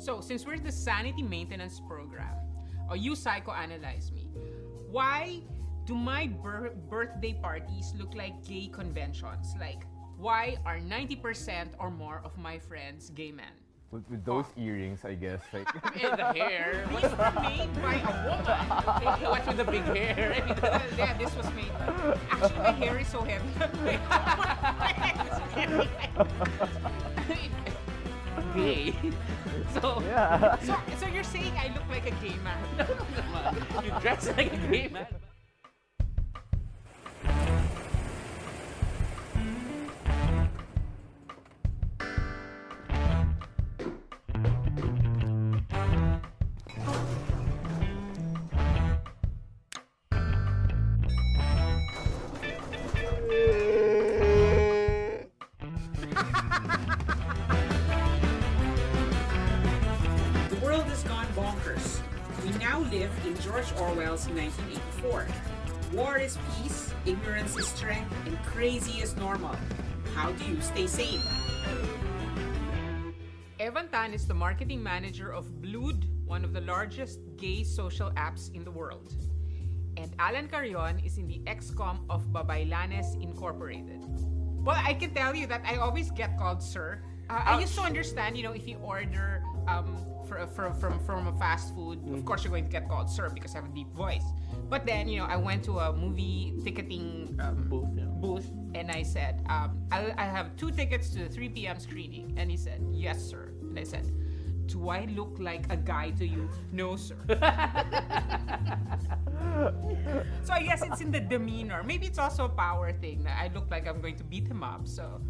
So, since we're the sanity maintenance program, you psychoanalyze me. Why do my birthday parties look like gay conventions? Like, why are 90% or more of my friends gay men? With those earrings, I guess, like And the hair. These were made by a woman. What with the big hair? I mean, yeah, this was made. Actually, my hair is so heavy. My head is heavy. Gay. So, yeah. so you're saying I look like a gay man? No. You dress like a gay man. George Orwell's 1984. War is peace, ignorance is strength, and crazy is normal. How do you stay sane? Evan Tan is the marketing manager of Blood, one of the largest gay social apps in the world. And Allan Carreon is in the XCOM of Babaylanes Incorporated. Well, I can tell you that I always get called sir. I used to understand, if you order from a fast food, of course you're going to get called sir because I have a deep voice. But then, I went to a movie ticketing booth and I said, I have 2 tickets to the 3 p.m. screening. And he said, yes, sir. And I said, do I look like a guy to you? No, sir. So I guess it's in the demeanor. Maybe it's also a power thing that I look like I'm going to beat him up, so.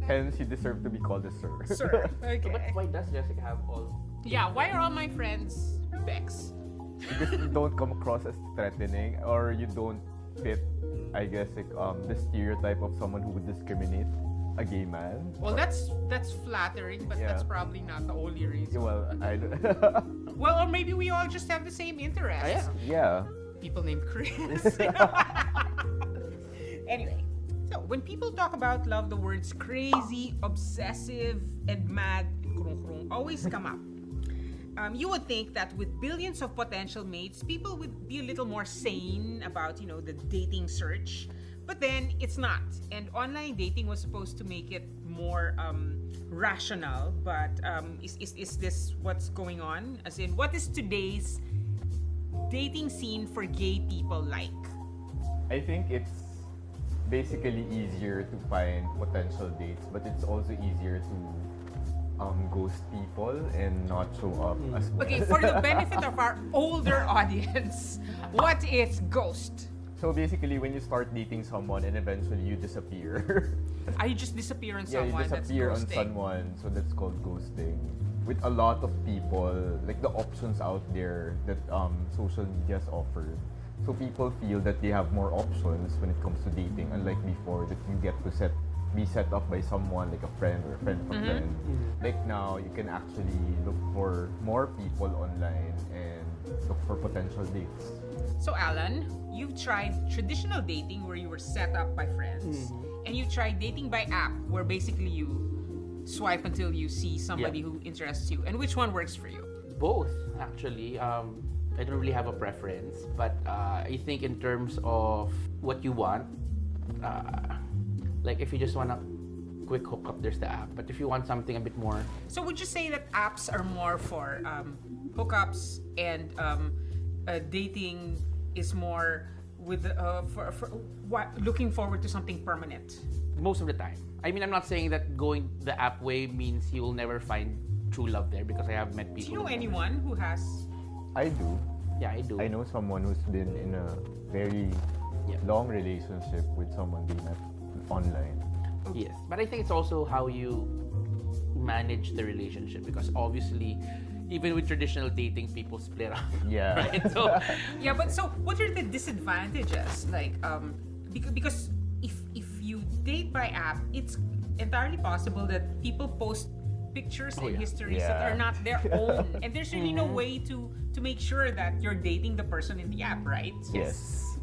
Hence, you deserve to be called a sir. Sir, okay. So, but why does Jessica have all? Yeah, why are all my friends Bex? Because you don't come across as threatening, or you don't fit, I guess, like, the stereotype of someone who would discriminate a gay man. Well, that's flattering, but that's probably not the only reason. Well, Well, or maybe we all just have the same interests. yeah. People named Chris. Anyway, so when people talk about love, the words crazy, obsessive, and mad always come up. You would think that with billions of potential mates, people would be a little more sane about, the dating search. But then it's not. And online dating was supposed to make it more rational. But is this what's going on? As in, what is today's dating scene for gay people like? I think it's basically easier to find potential dates, but it's also easier to ghost people and not show up as well. Okay, for the benefit of our older audience, what is ghost? So basically, when you start dating someone and eventually you disappear. You just disappear on Yeah, someone. you disappear that's on ghosting. someone, so that's called ghosting. With a lot of people, like the options out there that social medias offer. So people feel that they have more options when it comes to dating, unlike before that you get to be set up by someone like a friend or a friend of a friend. Like now, you can actually look for more people online and look for potential dates. So Allan, you've tried traditional dating where you were set up by friends, and you tried dating by app where basically you swipe until you see somebody who interests you. And which one works for you? Both, actually. I don't really have a preference, but I think in terms of what you want, like if you just want a quick hookup, there's the app. But if you want something a bit more... So would you say that apps are more for hookups and dating is more with looking forward to something permanent? Most of the time. I mean, I'm not saying that going the app way means you will never find true love there, because I have met people... Do you know anyone who has... I do. Yeah, I do. I know someone who's been in a very long relationship with someone they met online. Yes, but I think it's also how you manage the relationship, because obviously, even with traditional dating, people split up. Yeah. Right? So, Yeah, but so what are the disadvantages? Like, because if you date by app, it's entirely possible that people post pictures and histories that are not their own, and there's really no way to make sure that you're dating the person in the app, right? Yes.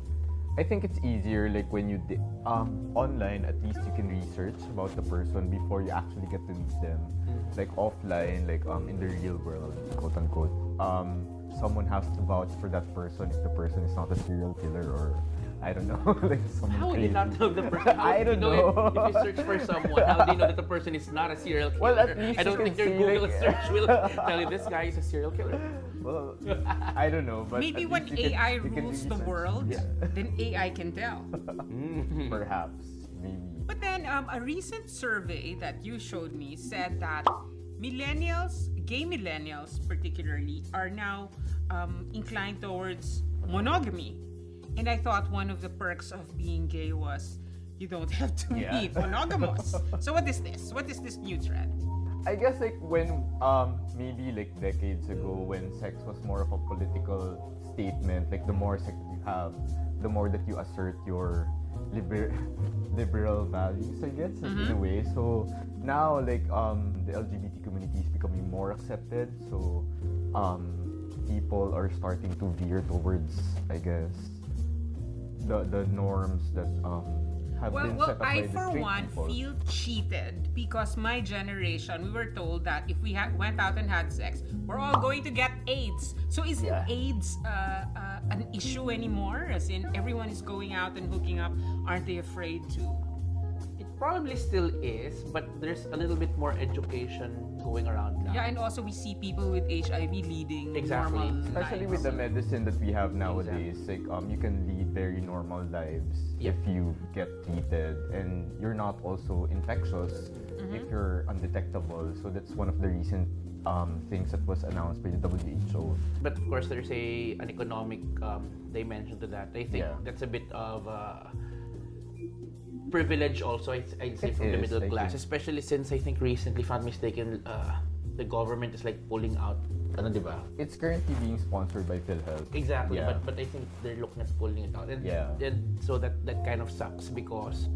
I think it's easier like when you online, at least you can research about the person before you actually get to meet them. Like offline, like in the real world, quote unquote, someone has to vouch for that person if the person is not a serial killer or I don't know, like someone How will you crazy. not know the person? I don't know. If you search for someone, how do you know that the person is not a serial killer? Well, at least I don't you think can your see, Google like- search will tell you this guy is a serial killer. Well, I don't know, but Maybe at when least you can- AI you can rules the research. world, Yeah. then AI can tell. Perhaps, maybe. But then a recent survey that you showed me said that millennials, gay millennials particularly, are now inclined towards monogamy. And I thought one of the perks of being gay was you don't have to Yeah. be monogamous. So what is this? What is this new trend? I guess like when maybe like decades ago when sex was more of a political statement, like the more sex that you have, the more that you assert your liberal values, I guess, in a way. So now like the LGBT community is becoming more accepted. So people are starting to veer towards, I guess, the norms that have been set up by I the for straight one people. feel cheated because my generation, we were told that if we went out and had sex, we're all going to get AIDS. So isn't Yeah. AIDS an issue anymore? As in, everyone is going out and hooking up. Aren't they afraid to? It probably still is, but there's a little bit more education going around now. Yeah, and also we see people with HIV leading Exactly. normal Especially lives. with the medicine that we have nowadays, like you can lead very normal lives Yep. if you get treated, and you're not also infectious if you're undetectable. So that's one of the recent things that was announced by the WHO. But of course, there's an economic dimension to that. I think Yeah. that's a bit of privilege also, I'd say, It from the is, middle I class. think. Especially since I think recently, if I'm mistaken, the government is like pulling out. Ano, di ba? It's currently being sponsored by PhilHealth. Exactly, Yeah. but I think they're looking at pulling it out. And, Yeah. and so that kind of sucks because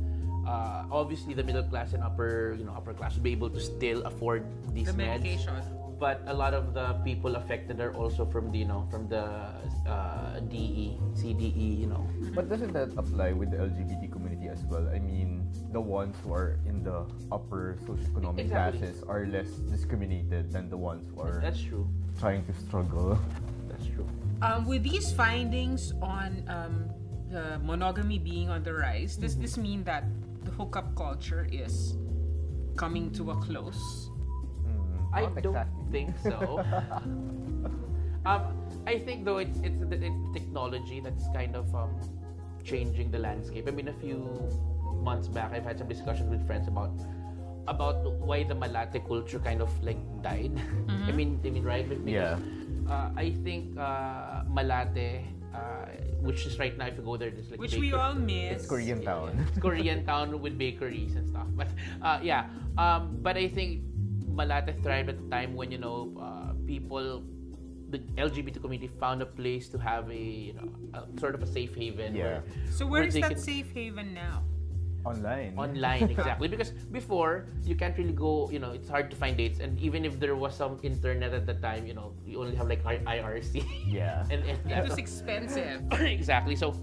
obviously the middle class and upper class will be able to still afford these The meds. medication. But a lot of the people affected are also from the DE, CDE, But doesn't that apply with the LGBT community as well? I mean, the ones who are in the upper socioeconomic Exactly. classes are less discriminated than the ones who are That's true. trying to struggle. That's true. With these findings on the monogamy being on the rise, does this mean that the hookup culture is coming to a close? I Not don't exactly. think so. I think though it's the technology that's kind of changing the landscape. I mean, a few months back, I've had some discussions with friends about why the malate culture kind of like died. I mean, right? Because, Yeah. I think malate, which is right now, if you go there, there's like Which we all miss. It's Korean town. It's Korean town with bakeries and stuff. But yeah, but I think Malate thrived at a time when people, the LGBT community, found a place to have a sort of a safe haven. Yeah. So where is they that can- safe haven now? Online. Online, exactly. Because before, you can't really go, it's hard to find dates. And even if there was some internet at the time, you only have like IRC. Yeah. and It was expensive. exactly. So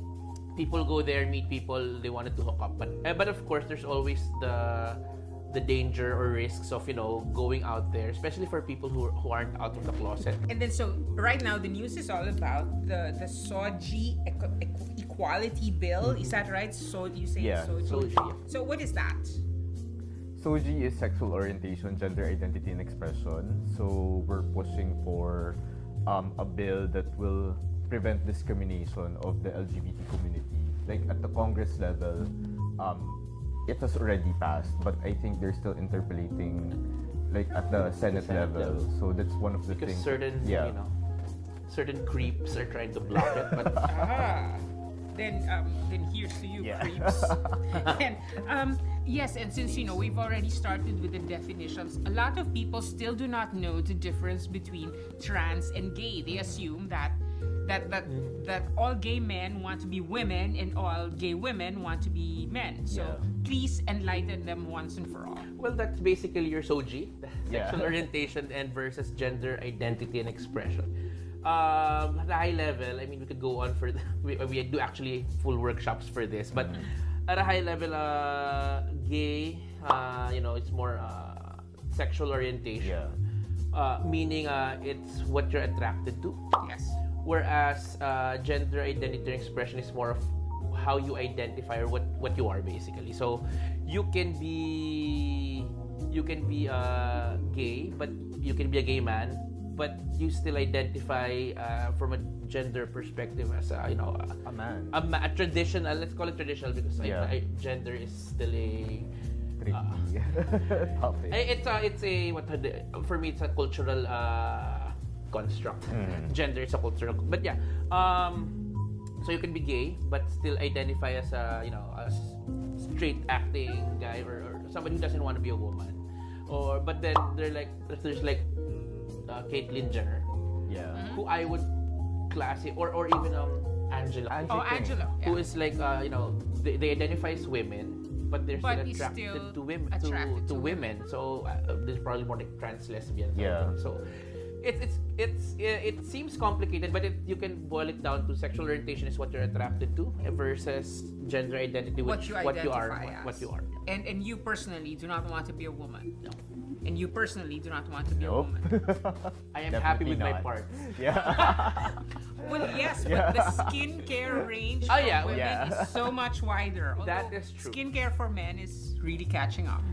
people go there, meet people they wanted to hook up. But of course, there's always the danger or risks of going out there, especially for people who aren't out of the closet. And then so right now the news is all about the SOGI equality bill. Is that right? So you say Yeah, SOGI. SOGI, yeah. So what is that? SOGI is sexual orientation, gender identity, and expression. So we're pushing for a bill that will prevent discrimination of the LGBT community. Like at the Congress level, it has already passed, but I think they're still interpolating like at the Senate Senate level. level. So that's one of the Because things. certain, yeah. certain creeps are trying to block it. But Then here's to you, Yeah. creeps. And yes, and since we've already started with the definitions, a lot of people still do not know the difference between trans and gay. They assume that all gay men want to be women and all gay women want to be men. So Yeah. please enlighten them once and for all. well, that's basically your SOGI, Yeah. sexual orientation and versus gender identity and expression. At a high level, I mean, we could go on for we do actually full workshops for this, but at a high level, gay, it's more sexual orientation, meaning it's what you're attracted to. Yes. Whereas gender identity expression is more of how you identify or what you are basically. So you can be gay, but you can be a gay man, but you still identify from a gender perspective as a man. A traditional. Let's call it traditional because gender is still a Tricky topic. it's a for me it's a cultural construct. Gender is a cultural, but yeah. So you can be gay but still identify as a straight acting guy or somebody who doesn't want to be a woman. But then there's like Caitlyn Jenner, who I would class it, or even Angela. Angela. Who is like they identify as women, but they're still attracted to women. To women. So there's probably more like trans lesbians. Yeah. So it seems complicated, but you can boil it down to sexual orientation is what you're attracted to versus gender identity, which what you identify as. What you are. And you personally do not want to be a woman. No. And you personally do not want to be a woman. I am happy with my not. parts. Yeah. Well, yes, but the skincare range for women is so much wider. That is true. Skincare for men is really catching up.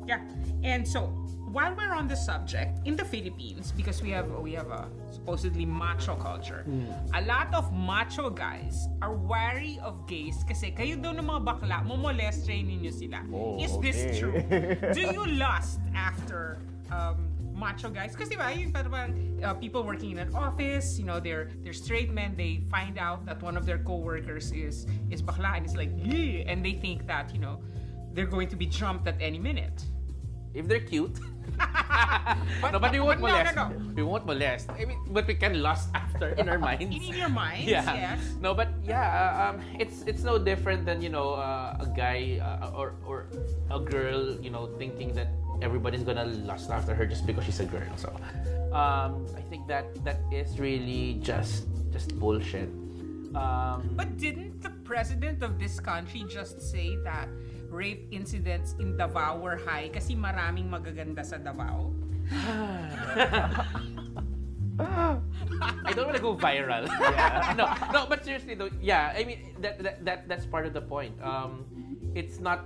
Yeah, and so while we're on the subject, in the Philippines, because we have a supposedly macho culture, a lot of macho guys are wary of gays kasi kayo daw ng mga bakla, momolestre ninyo sila. Is this true? Do you lust after macho guys? Kasi diba, yung parang people working in an office, they're straight men, they find out that one of their co-workers is bakla and it's like, yeah, and they think that, they're going to be jumped at any minute. If they're cute. But we won't molest. No. We won't molest. I mean, but we can lust after in our minds. In your minds, yes. No, but it's no different than a guy or a girl thinking that everybody's gonna lust after her just because she's a girl. So I think that is really just bullshit. But didn't the president of this country just say that rape incidents in Davao were high kasi maraming magaganda sa Davao? I don't want to go viral. No, but seriously though, I mean that's part of the point. It's not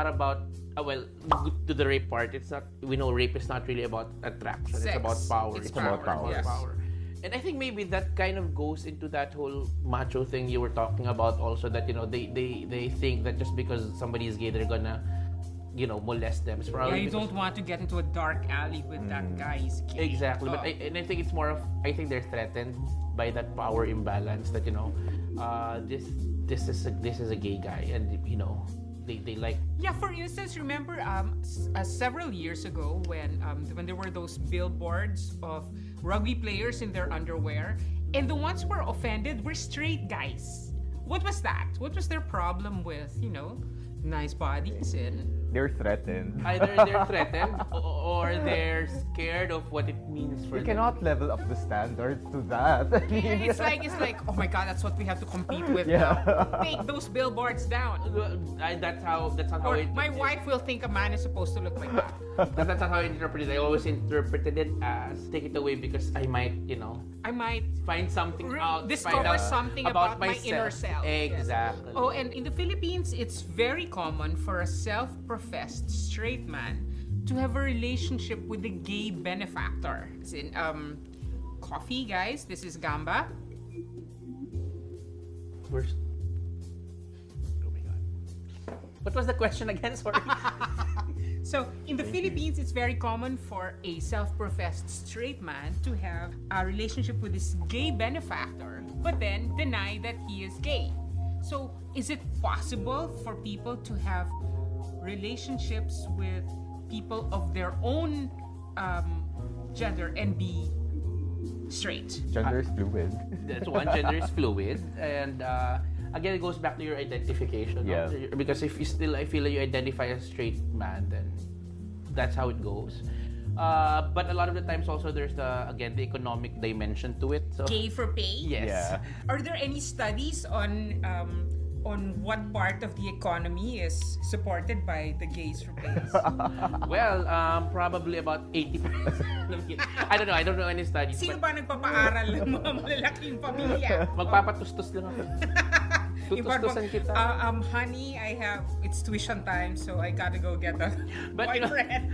about to the rape part. It's not. We know rape is not really about attraction. Sex. It's about power. It's about power. Yes. Power. And I think maybe that kind of goes into that whole macho thing you were talking about also, that they think that just because somebody is gay they're gonna molest them. It's probably you don't want to get into a dark alley with that guy. He's gay. Exactly. But I think it's more of, I think they're threatened by that power imbalance that this is a gay guy, and they like. Yeah, for instance, remember several years ago when there were those billboards of rugby players in their underwear, and the ones who were offended were straight guys. What was that? What was their problem with, nice bodies and... They're threatened. Either they're threatened or they're scared of what it means for You them. cannot level up the standards to that. I mean, It's like, oh my god, that's what we have to compete with Yeah. now. Take those billboards down. That's not how Or it. my wife will think a man is supposed to look like that. That's not how I interpret it. I always interpreted it as take it away because I might, I might find something out, discover find out something about my myself. inner self. Exactly. Yes. Oh, and in the Philippines, it's very common for a self-professed straight man to have a relationship with a gay benefactor. It's in coffee, guys. This is Gamba. Where's... Oh my god. What was the question again? Sorry. So, in the Philippines, it's very common for a self-professed straight man to have a relationship with this gay benefactor, but then deny that he is gay. So, is it possible for people to have relationships with people of their own gender and be straight? Gender is fluid. That's one. Gender is fluid, and again, it goes back to your identification. Yeah. No? Because if you still, I feel like you identify as straight man, then that's how it goes. But a lot of the times also there's the economic dimension to it. So Gay for pay? yes. Yeah. Are there any studies on what part of the economy is supported by the gays for pays? Well, probably about 80%. I don't know. I don't know any studies. Sino but ba nagpapaaral ng mga malalaking pamilya? magpapatustos lang ako. Yung parang, Tutustusan kita. honey, it's tuition time, so I gotta go get a But, you know, boyfriend.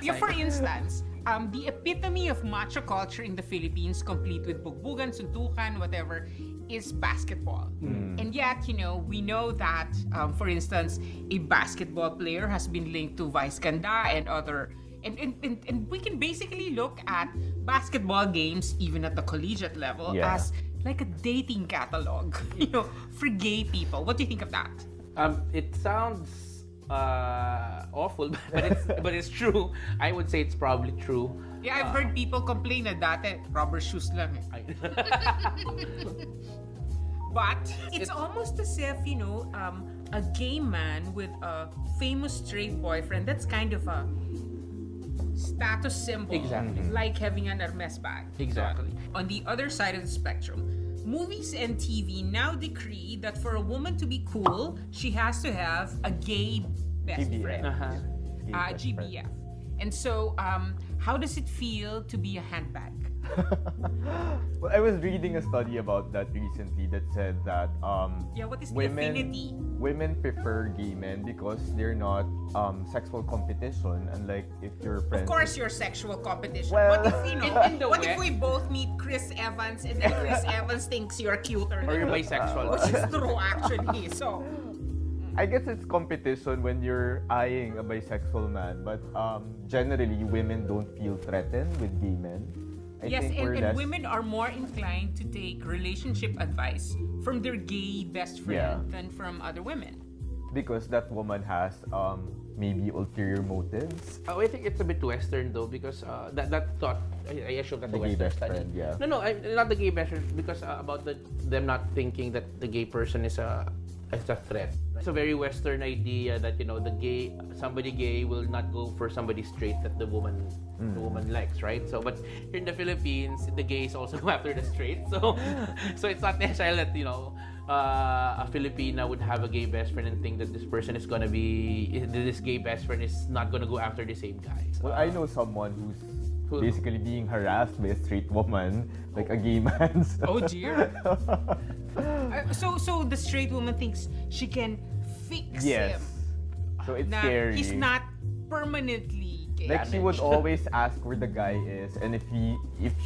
Yeah, for instance, the epitome of macho culture in the Philippines, complete with bugbugan, suntukan, whatever, is basketball. And yet, we know that, for instance, a basketball player has been linked to vice ganda and other. And we can basically look at basketball games, even at the collegiate level, Yeah. as like a dating catalog, for gay people. What do you think of that? It sounds awful, but it's true. I would say it's probably true. Yeah, I've heard people complain na dati rubber shoes lang eh. But it's almost as if, a gay man with a famous straight boyfriend, that's kind of a status symbol. Exactly. Like having an Hermes bag. Exactly. On the other side of the spectrum, movies and TV now decree that for a woman to be cool, she has to have a gay best GBF. friend. Gay best GBF. And so, how does it feel to be a handbag? Well, I was reading a study about that recently that said that Yeah, what is the affinity? women prefer gay men because they're not sexual competition, unlike if you're friends. Of course, you're sexual competition. Well- What if, In the what if West- we both meet Chris Evans and then Chris Evans thinks you're cuter Or you're than me? bisexual. Which is true, actually. So, I guess it's competition when you're eyeing a bisexual man, but generally women don't feel threatened with gay men. I yes, think we're and less- women are more inclined to take relationship advice from their gay best friend Yeah. than from other women. because that woman has maybe ulterior motives. Oh, I think it's a bit Western though, because that thought I assume that's The a gay Western best study. friend, yeah. No, not the gay best friend, because about them not thinking that the gay person is a threat. It's a very Western idea that somebody gay will not go for somebody straight that the woman likes, right? So, but here in the Philippines, the gays also go after the straight. So, so it's not necessarily that a Filipina would have a gay best friend and think that this gay best friend is not gonna go after the same guy. So, Well, I know someone who's Who? basically being harassed by a straight woman, like a gay man. So. Oh dear. So the straight woman thinks she can fix Yes. him. So it's Na scary. he's not permanently gay. Like she would always ask where the guy is, and if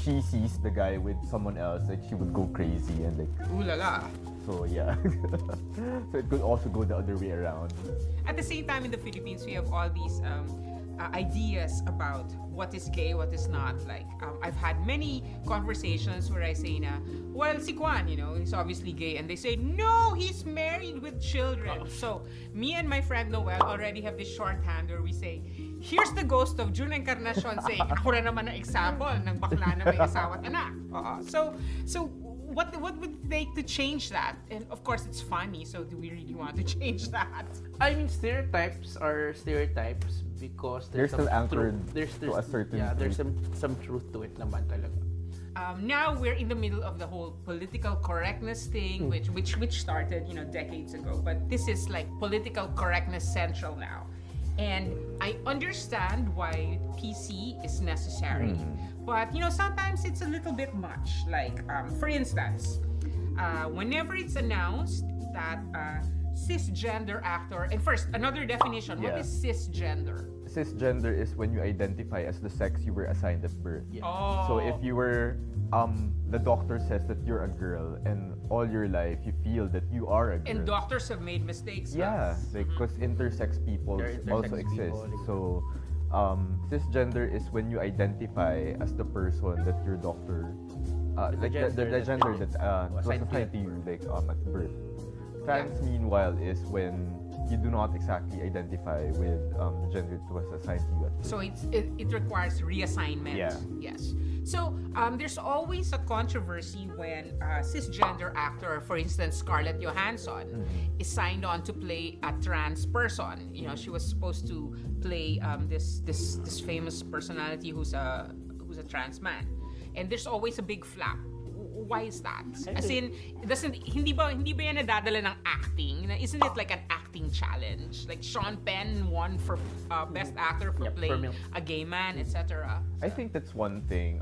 she sees the guy with someone else, like she would go crazy and like. Ooh la la. So yeah. So it could also go the other way around. At the same time, in the Philippines, we have all these ideas about what is gay, what is not. Like, I've had many conversations where I say na, well, si Kwan, he's obviously gay. And they say, no, he's married with children. So, me and my friend Noel already have this shorthand where we say, here's the ghost of June Encarnacion saying, ako na naman ang example ng bakla na may asawa at anak. So, what would it take to change that? And of course, it's funny. So, do we really want to change that? I mean, stereotypes are stereotypes because They're there's still some anchored truth. to a certain there's truth. some truth to it naman talaga. Now we're in the middle of the whole political correctness thing, which started decades ago. But this is like political correctness central now, and I understand why PC is necessary, but sometimes it's a little bit much. Like for instance, whenever it's announced that cisgender actor, and first another definition. What Yeah. is cisgender? Cisgender is when you identify as the sex you were assigned at birth. Yeah. Oh. So if you were, the doctor says that you're a girl, and all your life you feel that you are a girl. And doctors have made mistakes. Yeah, like because intersex people There are intersex also exist. people. So, cisgender is when you identify as the person that your doctor, like the gender that was assigned assigned to to you you, like at birth. Trans, meanwhile, is when you do not exactly identify with the gender that was assigned to you at birth. So it requires reassignment. Yeah. Yes. So there's always a controversy when a cisgender actor, for instance Scarlett Johansson, is signed on to play a trans person. You know, she was supposed to play this famous personality who's a trans man, and there's always a big flap. Why is that? As in, hindi ba yan nadadala ng acting? Isn't it like an acting challenge? Like Sean Penn won for best actor for playing a gay man, etc. I think that's one thing.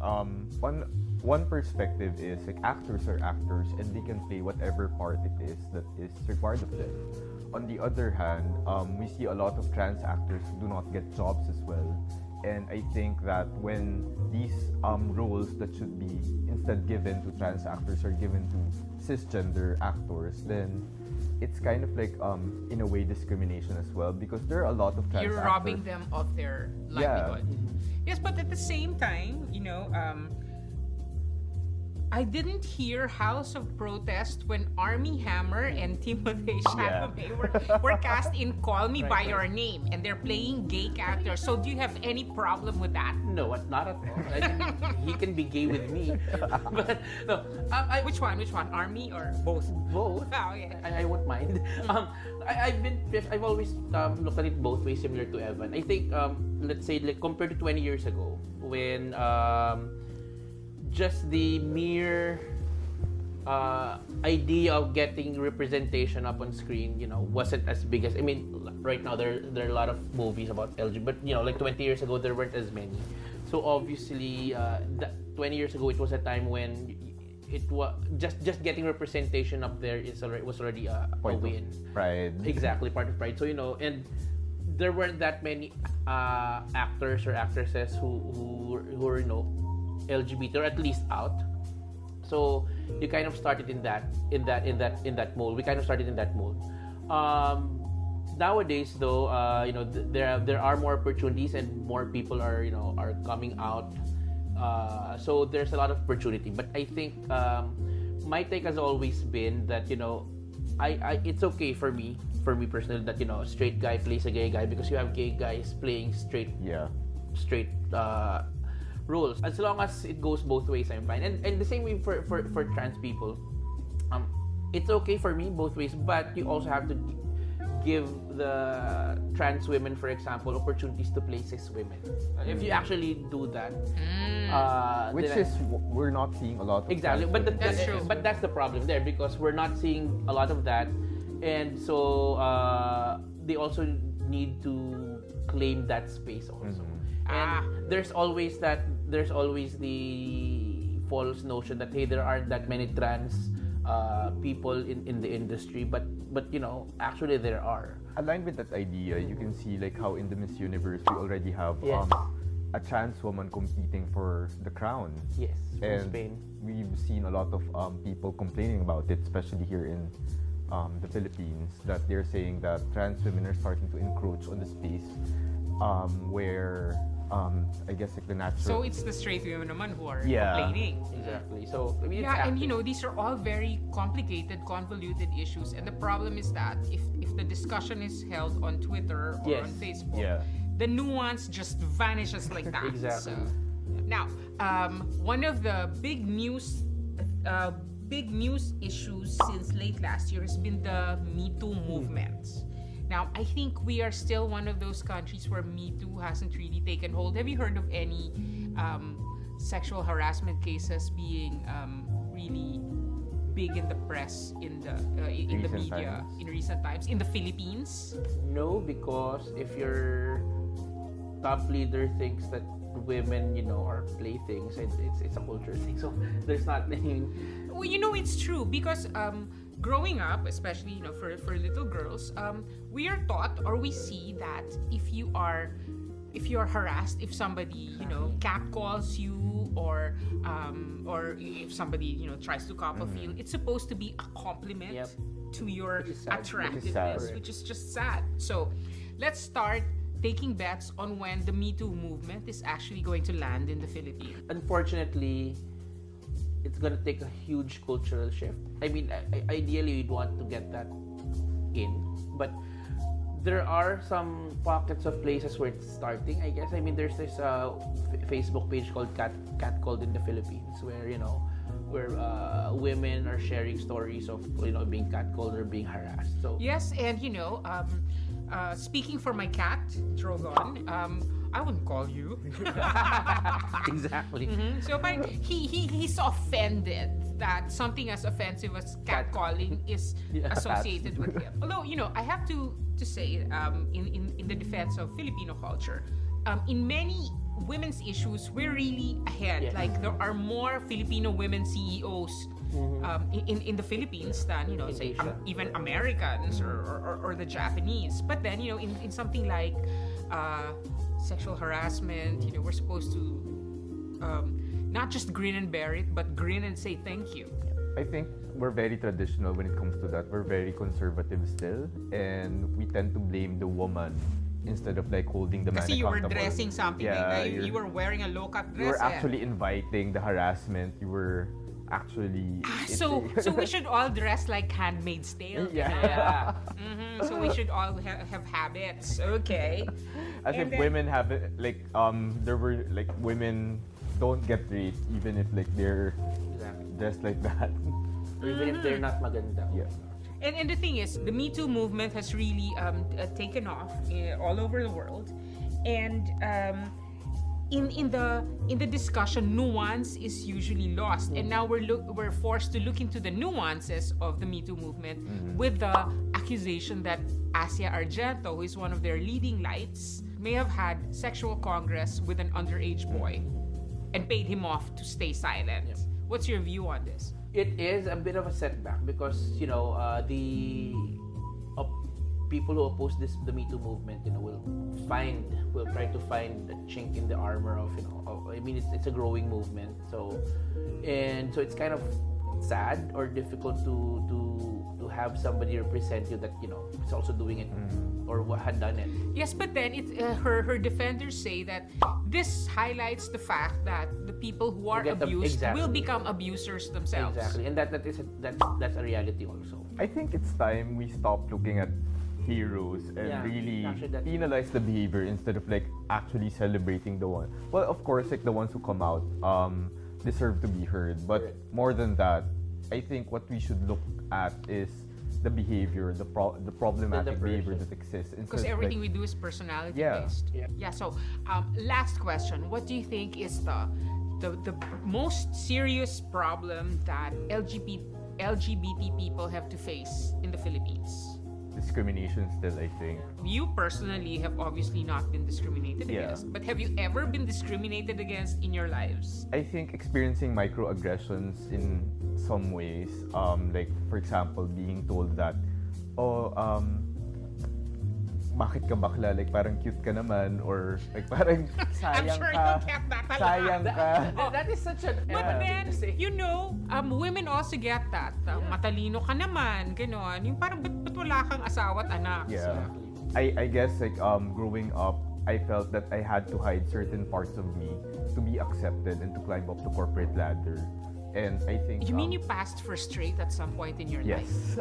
One perspective is like actors are actors and they can play whatever part it is that is required of them. On the other hand, we see a lot of trans actors who do not get jobs as well. And I think that when these roles that should be instead given to trans actors are given to cisgender actors, then it's kind of like in a way discrimination as well, because there are a lot of trans You're actors. robbing them of their livelihood. Yes, but at the same time, you know, I didn't hear House of Protest when Armie Hammer and Timothée Chalamet were cast in Call Me By Your Name, and they're playing gay characters. So do you have any problem with that? No, not at all. He can be gay with me. But no, Which one? Armie or both? both. Oh, yeah. I won't mind. I've always looked at it both ways, similar to Evan. I think let's say like compared to 20 years ago, when just the mere idea of getting representation up on screen, you know, wasn't as big as, I mean, right now there are a lot of movies about LGBT, but you know, like 20 years ago there weren't as many. So obviously, 20 years ago it was a time when it was just getting representation up there was already a win. Pride. Exactly, part of pride. So you know, and there weren't that many actors or actresses who were, you know, LGBT or at least out. So you kind of started in that mold. We kind of started in that mold. Nowadays, though, you know, there are more opportunities and more people are coming out. So there's a lot of opportunity. But I think my take has always been that, you know, I it's okay for me personally that, you know, a straight guy plays a gay guy, because you have gay guys playing straight roles. As long as it goes both ways, I'm fine. And the same way for trans people. It's okay for me both ways, but you also have to give the trans women, for example, opportunities to play cis women. If you actually do that, Which is we're not seeing a lot of exactly. trans But women. That's true. But that's the problem there, because we're not seeing a lot of that, and so they also need to claim that space also. And there's always the false notion that, hey, there aren't that many trans people in the industry, but you know, actually there are. Aligned with that idea, you can see like how in the Miss Universe we already have Yes. a trans woman competing for the crown. Yes, from And Spain. we've seen a lot of people complaining about it, especially here in the Philippines, that they're saying that trans women are starting to encroach on the space where I guess like the natural. So it's the straight women naman who are Yeah. complaining. Exactly. So I mean, it's Yeah, and acting. you know, these are all very complicated, convoluted issues. And the problem is that if the discussion is held on Twitter or Yes. on Facebook, Yeah. the nuance just vanishes like that. Exactly. So, now, one of the big news issues since late last year has been the Me Too movement. Now, I think we are still one of those countries where Me Too hasn't really taken hold. Have you heard of any sexual harassment cases being really big in the press, in the Recent media times. in recent times in the Philippines? No, because if your top leader thinks that women, you know, are playthings, it's a culture thing. So there's not any. Well, you know, it's true because growing up, especially, you know, for little girls, we are taught or we see that if you are harassed, if somebody, you know, catcalls you, or if somebody, you know, tries to cop a feel, it's supposed to be a compliment Yep. to your Which is sad. attractiveness, which is just sad. So let's start taking bets on when the Me Too movement is actually going to land in the Philippines. Unfortunately, it's gonna take a huge cultural shift. I mean, ideally, you'd want to get that in, but there are some pockets of places where it's starting, I guess. I mean, there's this Facebook page called Catcalled in the Philippines, where women are sharing stories of being catcalled or being harassed. So Yes, and speaking for my cat, Drogon, I wouldn't call you. exactly. So, but he's offended that something as offensive as catcalling is Yeah. associated with him. Although, I have to say, in the defense of Filipino culture, in many women's issues, we're really ahead. Yes. Like, there are more Filipino women CEOs in the Philippines than, say, Asia. even Americans or the Japanese. But then, in something like sexual harassment, we're supposed to not just grin and bear it, but grin and say thank you. I think we're very traditional when it comes to that. We're very conservative still, and we tend to blame the woman instead of like holding the man Kasi you were accountable. dressing something Yeah, like that. You were wearing a low-cut dress. You were actually inviting the harassment. You were actually... So we should all dress like Handmaid's Tale. Yeah. So we should all have habits. Okay. As And if then- women have it, like there were like women don't get raped even if like they're Exactly. dressed like that. Or even if they're not maganda. Yeah. And the thing is, the Me Too movement has really taken off all over the world, and in the discussion, nuance is usually lost, and now we're forced to look into the nuances of the Me Too movement with the accusation that Asia Argento, who is one of their leading lights, may have had sexual congress with an underage boy and paid him off to stay silent. Yeah. What's your view on this? It is a bit of a setback because the people who oppose the Me Too movement, will try to find a chink in the armor of I mean, it's a growing movement, so it's kind of sad or difficult to have somebody represent you that is also doing it or had done it. Yes, but then her defenders say that this highlights the fact that the people who are Get abused exactly. will become abusers themselves. Exactly, and that's a reality also. I think it's time we stop looking at heroes and Yeah, really actually, that's- penalize the behavior instead of like actually celebrating the one. Well, of course, like the ones who come out deserve to be heard, but Correct. more than that, I think what we should look at is the behavior, the problematic behavior person. that exists. Because instead of, everything like, we do is personality Yeah. based. Yeah. So, last question. What do you think is the most serious problem that LGBT people have to face in the Philippines? discrimination still, I think. You personally have obviously not been discriminated Yeah. against, but have you ever been discriminated against in your lives? I think experiencing microaggressions in some ways, like for example, being told that, bakit ka bakla? Like parang cute ka naman, or like parang I'm sayang sure ka. you get that a lot. Sayang ka. That is such an But then, thing to say. women also get that. Matalino ka naman, gano'n. Yung parang, ba't wala kang asawa at anak? Yeah. Exactly. I guess like growing up, I felt that I had to hide certain parts of me to be accepted and to climb up the corporate ladder. And I think You mean you passed for straight at some point in your life? yes.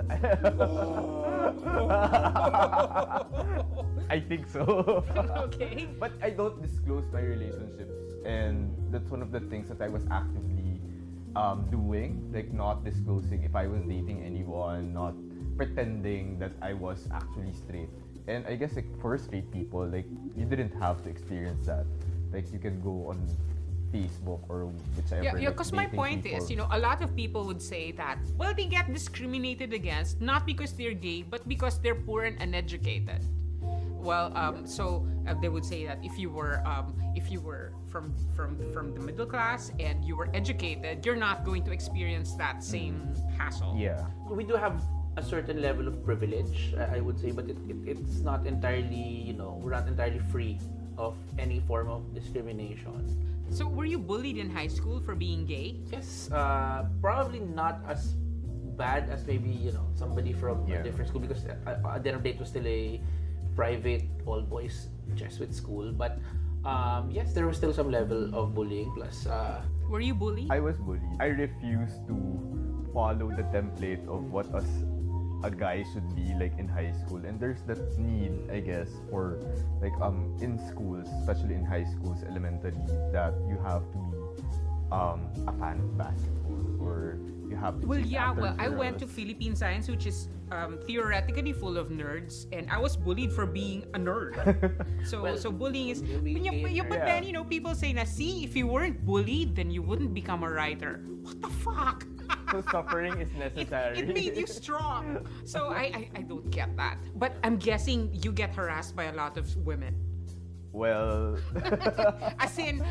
I think so. Okay. But I don't disclose my relationships, and that's one of the things that I was actively doing, like not disclosing if I was dating anyone, not pretending that I was actually straight. And I guess like for straight people, like you didn't have to experience that. Like you can go on Facebook or whichever. Yeah, like, because my dating point people. is, a lot of people would say that, well, they get discriminated against not because they're gay, but because they're poor and uneducated. Well, so they would say that if you were from the middle class and you were educated, you're not going to experience that same hassle. Yeah. We do have a certain level of privilege, I would say, but it's not entirely, we're not entirely free of any form of discrimination. So, were you bullied in high school for being gay? Yes, probably not as bad as maybe, somebody from Yeah. a different school, because at the end of the day, it was still a private, all-boys Jesuit school. But yes, there was still some level of bullying. Plus, Were you bullied? I was bullied. I refused to follow the template of what us a guy should be like in high school, and there's that need, I guess, for like in schools, especially in high schools, elementary, that you have to be a fan of basketball, or you have to Well, chase yeah. after Well, I went to girls. Philippine Science, which is theoretically full of nerds, and I was bullied for being a nerd. So, Well, so bullying is. being But, gay is but nerd. then people say, "Na see, if you weren't bullied, then you wouldn't become a writer." What the fuck? So suffering is It, necessary. it made you strong. So I don't get that. But I'm guessing you get harassed by a lot of women. Well, As in,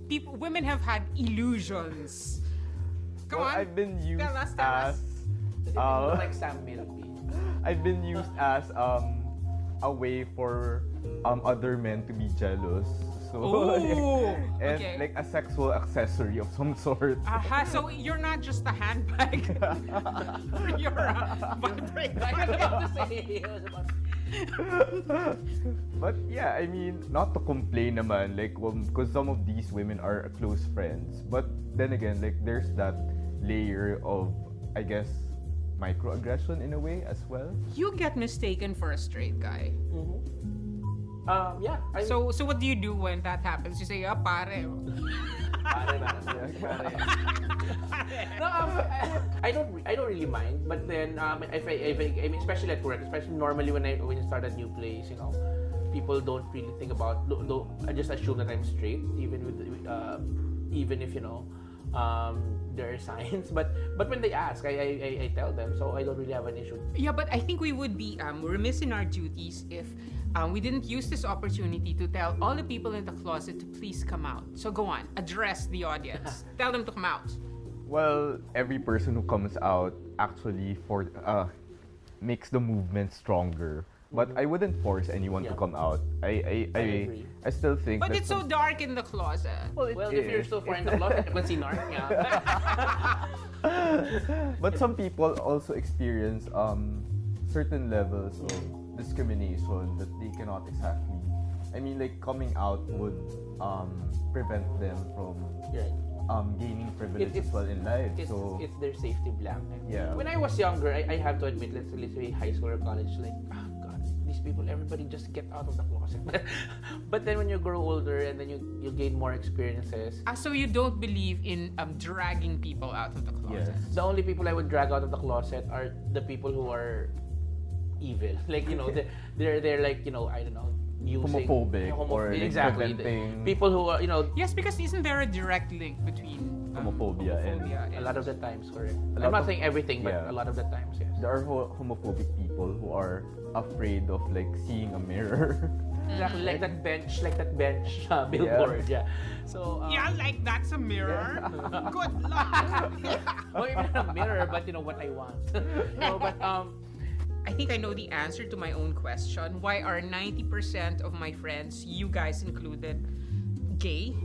people, women have had illusions. Come well, on. I've been used Tell us. as Does it look like Sam Milby? I've been used as a way for other men to be jealous. So Ooh, and okay. like a sexual accessory of some sort. Aha, so you're not just a handbag. You're a vibrator. I was about to say. I was about But yeah, I mean, not to complain naman, like, because some of these women are close friends. But then again, like, there's that layer of, I guess, microaggression in a way as well. You get mistaken for a straight guy. Yeah. So what do you do when that happens? You say, pare. Pare. No, I don't really mind. But then, if I mean, especially at work, especially normally when you start a new place, people don't really think about. I just assume that I'm straight, even if there are signs. But when they ask, I tell them. So I don't really have an issue. Yeah, but I think we would be remiss in our duties if we didn't use this opportunity to tell all the people in the closet to please come out. So go on, address the audience. Tell them to come out. Well, every person who comes out actually makes the movement stronger. But I wouldn't force anyone to Yeah. come out. I agree. still think But that it's so dark in the closet. well, If you're so far in the closet, you can see Narnia. But some people also experience certain levels of discrimination that they cannot exactly. I mean, like coming out would prevent them from Right. gaining privilege It's- as well in life. It's, So it's their safety blanket. Yeah. When I was younger, I have to admit, let's say high school or college, like, God, these people, everybody just get out of the closet. But then when you grow older and then you gain more experiences, So you don't believe in dragging people out of the closet? Yes. the only people I would drag out of the closet are the people who are evil. Like, they're like, I don't know, using Homophobic or like exactly. preventing- People who are, Yes, because isn't there a direct link between Homophobia and- a lot of the times, correct. A I'm lot not of- saying everything, but yeah. a lot of the times, yes. there are homophobic people who are afraid of like seeing a mirror. Exactly, like that bench billboard, yeah. So, Yeah, like that's a mirror. Good luck. not even a mirror, but what I want. No, but I think I know the answer to my own question. Why are 90% of my friends, you guys included, gay?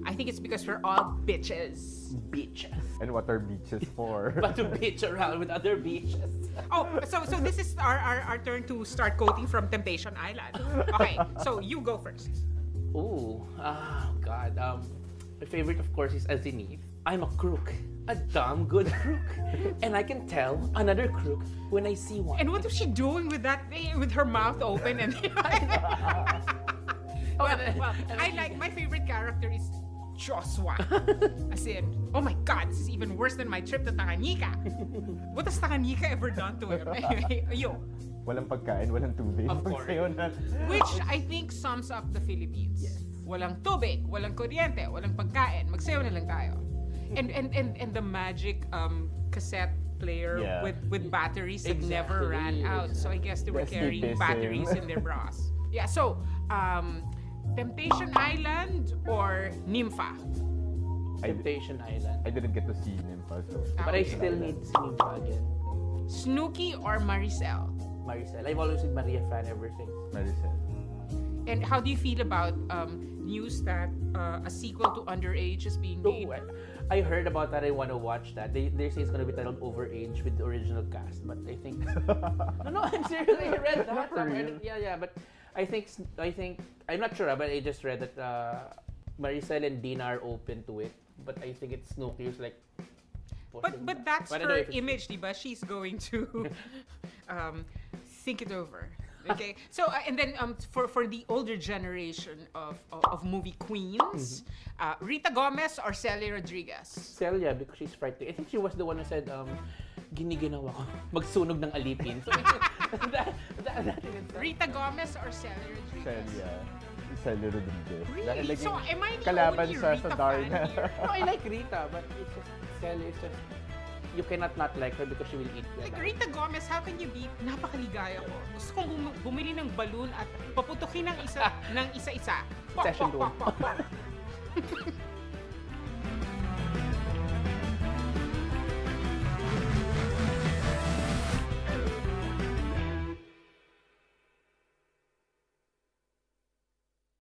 I think it's because we're all bitches. beaches. And what are beaches for? But to bitch around with other beaches. Oh, so this is our turn to start quoting from Temptation Island. Okay, so you go first. Ooh, God. My favorite, of course, is Azinith. I'm a crook, a damn good crook, and I can tell another crook when I see one. And what was she doing with that thing, with her mouth open? And well, I like, my favorite character is Joshua. As in, oh my God, this is even worse than my trip to Tanganyika. What has Tanganyika ever done to him? Yo, Walang pagkain, walang tubig. Of course. Magsayo na. which I think sums up the Philippines. Yes. Walang tubig, walang kuryente, walang pagkain, magsayo na lang tayo. And the magic cassette player Yeah. with batteries that never ran Exactly, out. So I guess they were The carrying escapism. batteries in their bras. Yeah, so Temptation Island or Nympha? Temptation Island. I didn't get to see Nympha, so. But I Okay. still need Siniba again. Snooki or Maricel? Maricel. I've always been Maria fan ever since. Maricel. And how do you feel about news that a sequel to Underage is being made? Oh, I heard about that. I want to watch that. They say it's going to be titled Overage with the original cast, but I think no, I'm serious. I read that. For real? Yeah, but I think I'm not sure, but I just read that Maricel and Dina are open to it, but I think it's Snooki who's like, But that's I don't know her if it's- image, diba? She's going to think it over. Okay, so and then for the older generation of movie queens, Rita Gomez or Celia Rodriguez? Celia, because she's frightening. I think she was the one who said, giniginawa ko, magsunog ng alipin. So, that in itself. Rita Gomez or Celia Rodriguez? Celia Rodriguez. Really? Dahil So am I the kalaban only siya Rita sa fan Darna. here? No, I like Rita, but it's just, Celia is just, you cannot not like her because she will eat you Like alive. Rita Gomez, how can you be napakaligaya ko? Gusto kong bumili ng balloon at paputukin ng isa-isa. Pok, Session pok, pok, pok, pok.